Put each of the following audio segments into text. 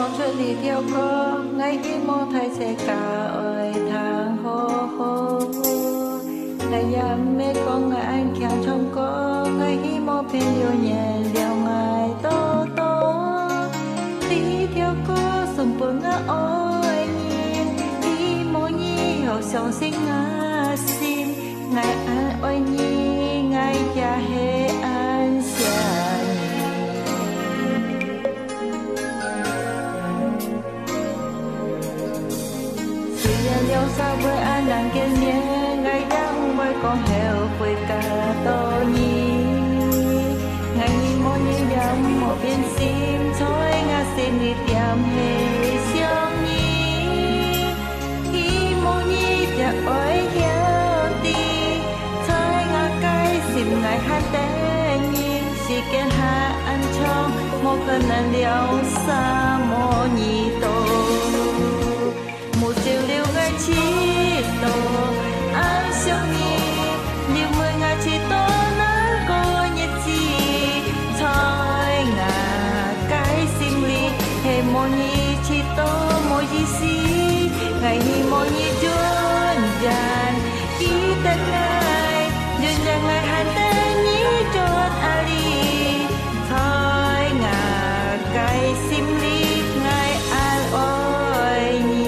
trong chuyện đi theo có ngay khi mô thay sẽ cả ơi thang hô hô ngày yam mê có ngày anh khéo trong có ngay khi mô phiền yêu nhẹ liều ngày tô tô đi theo có sùng bờ ngã ôi nhìn đi mô nhi hậu sòng sinh ngã xin ngày anh ôi nhi ngày cha hệ anh xa liêu xa với anh đang kiên nhé ngày đang với con heo với cả tô nhi ngày mỗi như đêm một bên sim thôi ngã xin đi tìm hệ siêu nhi khi mỗi nhi đã ôi heo đi thôi ngã cái sim ngày hát té nhi chỉ kiến hạ anh trong một cơn anh liêu xa mỗi nhi tô một chiều liêu ngày chỉ tô anh siêu nhi liêu mười ngày chỉ tô nắng có nhiệt gì thôi ngà cái sim ly hệ mô nhi chỉ tô mô gì xí ngày hi mô nhi chuồn dàn ký tên ngày duyên dàng ngày hàn tên nhí trốn ali thôi ngà cái sim ly ngày an ôi nhi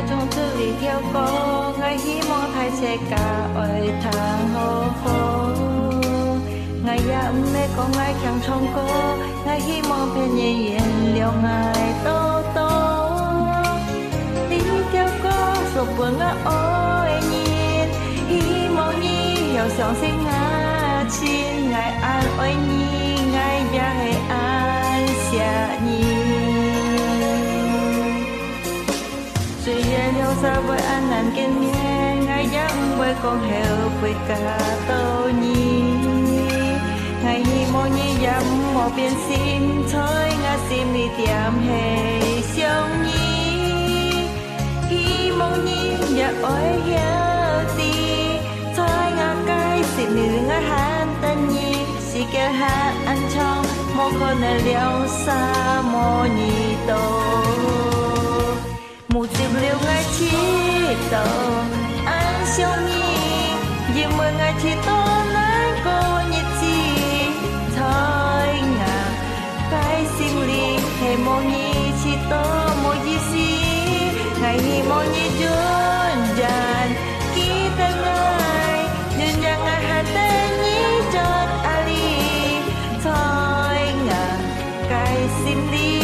trong tư lý theo có ngày hi mô thay sẽ cả ơi thang hô hô ngày ya mê có ngày chẳng trong cô ngày hi mô bên nhẹ yên liều ngày tô tô đi theo có sụp vương ngã ôi nhìn hi mô nhi hiểu sòng sinh ngã chín ngày an ôi nhi ngày ya hệ an xia nhi suy yên yêu xa với anh nàng kiên nghe ngày dáng với con heo với cả tô nhi ngày hi mô nhi dám một biên sim thôi ngã sim đi tìm hệ siêu nhi hi mô nhi dạ ôi heo ti thôi ngã cái sim đi ngã hàn tân nhi si kêu hát anh trong một con này liêu xa mô nhi tô một dịp liêu ngày chỉ tờ anh siêu nhi vì mười ngày chỉ tô nắng có nhiệt gì thôi ngà cái sim ly hệ mô nhi chỉ tô mô gì xí ngày hi mô nhi chuồn dàn ký tên ngày duyên dàng ngày hàn tên nhí tròn ali thôi ngà cái sim ly